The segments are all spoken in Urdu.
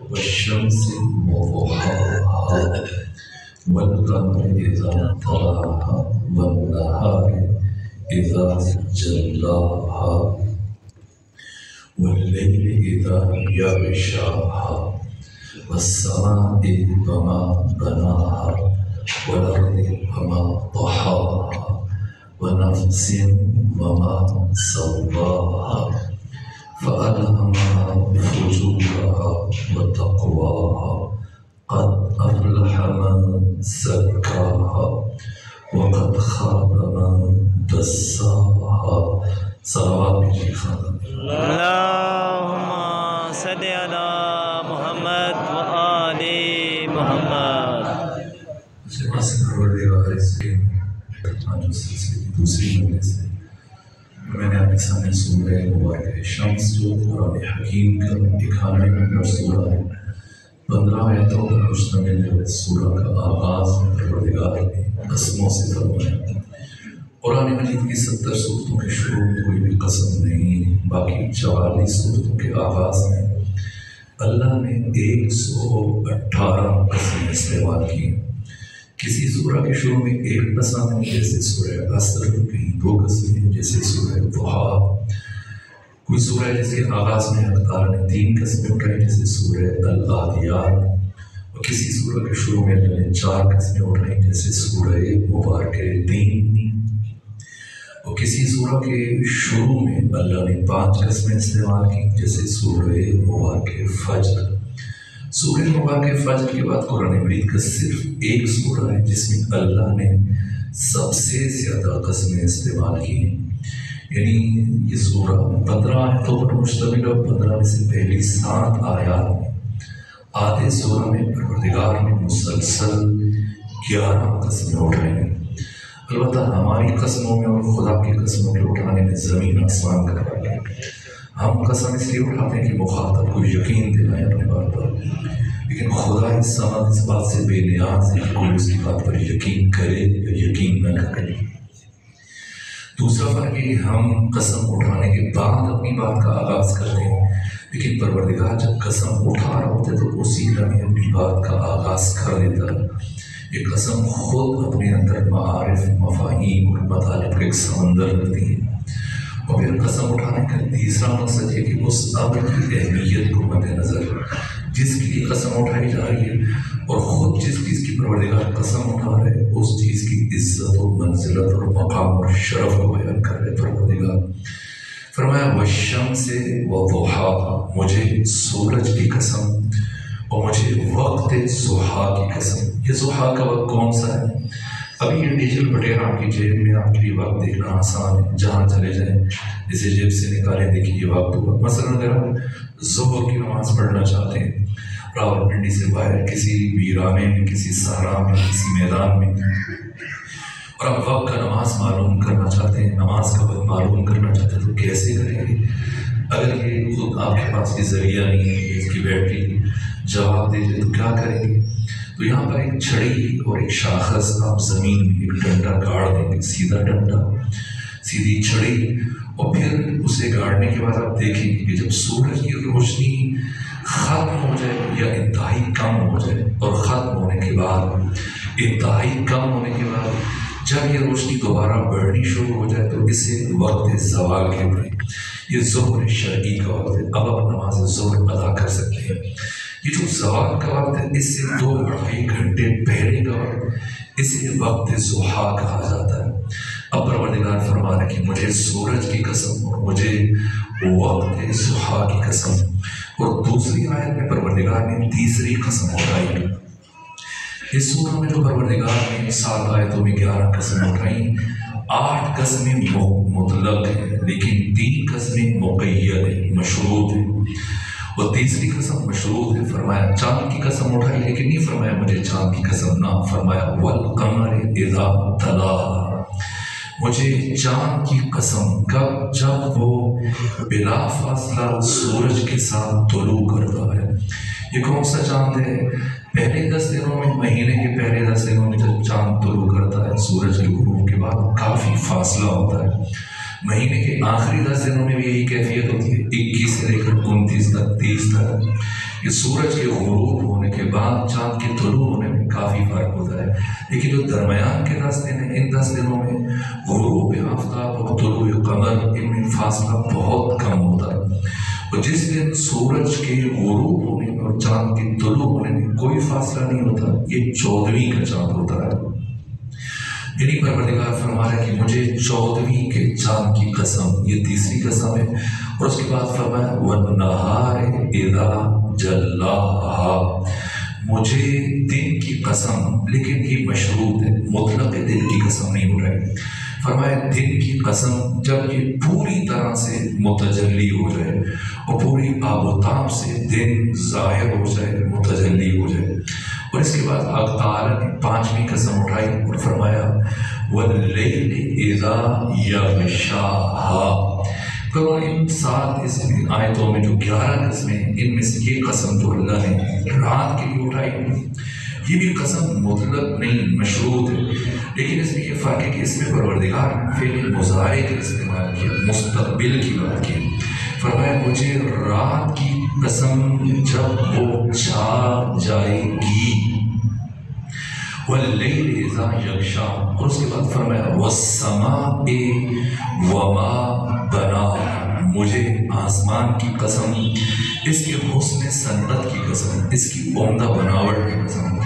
والشمس وضحاها والقمر إذا طلاها والنهار إذا جلاها والليل إذا يغشاها والسماء وما بناها والأرض وما طحاها ونفس وما سواها فألهمها فجورها وتقواها قد أفلح من زكاها وقد خاب من دساها صلوات بجی خانم اللہم صلی علی محمد و آل محمد۔ دوسری مجلس سے میں نے آپ کے سامنے سورہ مبارکہ شمس جو قرآن حکیم کا 91 نمبر سورہ ہے، 15 آیتوں پر مشتمل ہے۔ سورہ کا آغاز پروردگار نے قسموں سے فرمایا۔ قرآن مجید کی 70 سورتوں کے شروع میں کوئی بھی قسم نہیں، باقی 44 سورتوں کے آغاز میں اللہ نے 118 قسمیں استعمال کی۔ کسی سورہ کے شروع میں ایک قسم ہے جیسے سورہ عصر، کہیں 2 قسمیں جیسے سورہ ضحیٰ، کوئی سورہ جس کے آغاز میں حق تعالیٰ نے 3 قسمیں اٹھائی جیسے سورہ العادیات، اور کسی سورہ کے شروع میں اللہ نے 4 قسمیں اٹھائی جیسے سورہ مبارکہ دین، اور کسی سورہ کے شروع میں اللہ نے 5 قسمیں استعمال کی جیسے سورہ مبارکہ فجر۔ سورہ مبارکہ فجر کے بعد قرآن مجید کا صرف ایک سورہ ہے جس میں اللہ نے سب سے زیادہ قسمیں استعمال کی، یعنی یہ سورہ 15 آیتوں پر مشتمل اور 15 میں سے پہلی 7 آیات میں آدھے سورہ میں پروردگار نے مسلسل 11 قسمیں اٹھائی ہیں۔ البتہ ہماری قسموں میں اور خدا کی قسموں کے اٹھانے میں زمین آسمان کا فرق ہے۔ ہم قسم اس لیے اٹھاتے ہیں کہ مخاطب کو یقین دلائیں اپنے بات پر، لیکن خدا اس بات سے بے نیاز ہے کہ کوئی اس کی بات پر یقین کرے یا یقین نہ کرے۔ دوسرا فرق ہے کہ ہم قسم اٹھانے کے بعد اپنی بات کا آغاز کرتے ہیں، لیکن پروردگار جب قسم اٹھا رہا ہوتا ہے تو اسی لمحے اپنی بات کا آغاز کر دیتا ہے۔ یہ قسم خود اپنے اندر معارف، مفاہیم اور مطالب کا ایک سمندر رکھتی ہے۔ اور پھر قسم اٹھانے کا تیسرا مقصد ہے کہ اس امر کی اہمیت کو مد نظر جس کی قسم اٹھائی جا رہی ہے اور خود جس چیز کی پروردگار قسم اٹھا رہے ہیں اس چیز کی عزت و منزلت اور مقام اور شرف کو بیان کر رہے پروردگار۔ فرمایا والشمس وضحاها، مجھے سورج کی قسم اور مجھے وقت ضحیٰ کی قسم۔ یہ ضحیٰ کا وقت کون سا ہے؟ ابھی یہ ڈیجیٹل بٹیرہ آپ کی جیب میں، آپ کے لیے وقت دیکھنا آسان ہے، جہاں چلے جائیں جسے جیب سے نکالیں دیکھیں یہ وقت ہوا۔ مثلا اگر آپ ظہر کی نماز پڑھنا چاہتے ہیں راولپنڈی سے باہر کسی ویرانے میں، کسی صحرا میں، کسی میدان میں، اور آپ وقت کا نماز معلوم کرنا چاہتے ہیں، نماز کا وقت معلوم کرنا چاہتے ہیں تو کیسے کریں گے؟ اگر یہ خود آپ کے پاس یہ ذریعہ نہیں ہے، اس کی بیٹری جواب دے دے تو کیا کریں گے؟ تو یہاں پر ایک چھڑی اور ایک شاخص آپ زمین میں ایک ڈنڈا گاڑ دیں گے، سیدھا ڈنڈا، سیدھی چھڑی، اور پھر اسے گاڑنے کے بعد آپ دیکھیں گے کہ جب سورج کی روشنی ختم ہو جائے یا انتہائی کم ہو جائے، اور ختم ہونے کے بعد انتہائی کم ہونے کے بعد جب یہ روشنی دوبارہ بڑھنی شروع ہو جائے تو اسے وقت زوال کہتے ہیں۔ یہ ظہر شرعی کا وقت ہے، اب آپ نماز ظہر ادا کر سکتے ہیں۔ یہ جو زوال کا وقت ہے اس سے 2-2.5 گھنٹے پہلے کا وقت، اسے وقت ضحیٰ کہا جاتا ہے۔ اب پروردگار فرما رہے کہ مجھے سورج کی قسم اور مجھے وقت ضحیٰ کی قسم، اور دوسری آیت میں پروردگار نے تیسری قسم اٹھائی۔ اس سورہ میں جو پروردگار نے 7 آیتوں میں 11 قسمیں اٹھائیں، 8 قسمیں مطلق ہیں لیکن 3 قسمیں مقید ہیں، مشروط ہیں، اور تیسری قسم مشروط ہے۔ فرمایا چاند کی قسم اٹھائی لیکن نہیں فرمایا مجھے چاند کی قسم، نہ، فرمایا والقمر اذا تلاها، مجھے چاند کی قسم کب؟ جب وہ بلا فاصلہ سورج کے ساتھ طلوع کرتا ہے۔ یہ کون سا چاند ہے؟ پہلے 10 دنوں میں، مہینے کے پہلے 10 دنوں میں جب چاند طلوع کرتا ہے سورج کے غروب کے بعد کافی فاصلہ ہوتا ہے، مہینے کے آخری 10 دنوں میں بھی یہی کیفیت ہوتی ہے، 21 سے لے کر 29 تک، 30 تک۔ یہ سورج کے غروب ہونے کے بعد چاند کے طلوع ہونے میں کافی فرق ہوتا ہے، لیکن جو درمیان کے 10 دن ہیں، ان 10 دنوں میں غروب آفتاب اور طلوع قمر، ان میں فاصلہ بہت کم ہوتا ہے۔ اور جس دن سورج کے غروب ہونے میں اور چاند کے طلوع ہونے میں کوئی فاصلہ نہیں ہوتا، یہ 14ویں کا چاند ہوتا ہے۔ یعنی پروردگار فرما رہا ہے کہ مجھے 14ویں کے چاند کی قسم، یہ تیسری قسم ہے۔ اور اس کے بعد فرمایا وَالنَّهَارِ إِذَا جَلَّاهَا، مجھے دن کی قسم، لیکن یہ مشروط ہے، مطلق دن کی قسم نہیں ہو رہی۔ فرمایا دن کی قسم جب یہ پوری طرح سے متجلی ہو جائے اور پوری آب و تاب سے دن ظاہر ہو جائے، متجلی ہو جائے۔ اور اس کے بعد حق تعالیٰ نے 5ویں قسم اٹھائی اور فرمایا وَاللَّيْلِ إِذَا يَغْشَاهَا۔ تو ان 7 اس آیتوں میں جو 11 قسمیں ہیں، ان میں سے یہ قسم جو اللہ نے رات کے لیے اٹھائی، یہ بھی قسم مطلق نہیں، مشروط ہے، لیکن اس میں یہ فرق ہے کہ اس میں پروردگار فعل مضارع کا استعمال کیا، مستقبل کی بات کی۔ فرمایا مجھے رات کی قسم جب وہ چھا جائے گی، وَاللَّيْلِ إِذَا يَغْشَاهَا، اور اس کے بعد فرمایا وَالسَّمَاءِ وَمَا بَنَاهَا، مجھے آسمان کی قسم، اس کے حسن صنعت کی قسم، اس کی عمدہ بناوٹ کی قسم،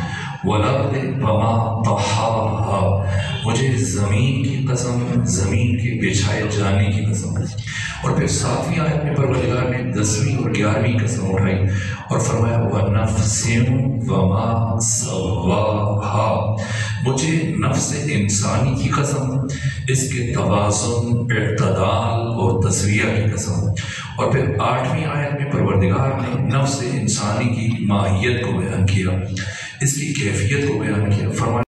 وَالْأَرْضِ وَمَا طَحَاهَا، مجھے زمین کی قسم، زمین کے بچھائے جانے کی قسم۔ اور پھر 7ویں آیت میں پروردگار نے 10ویں اور 11ویں قسم اٹھائی اور فرمایا وَنَفْسٍ وَمَا سَوَّاهَا، مجھے نفس انسانی کی قسم، اس کے توازن، اعتدال اور تسویہ کی قسم۔ اور پھر 8ویں آیت میں پروردگار نے نفس انسانی کی ماہیت کو بیان کیا، اس کی کیفیت کو بیان کیا۔ فرمایا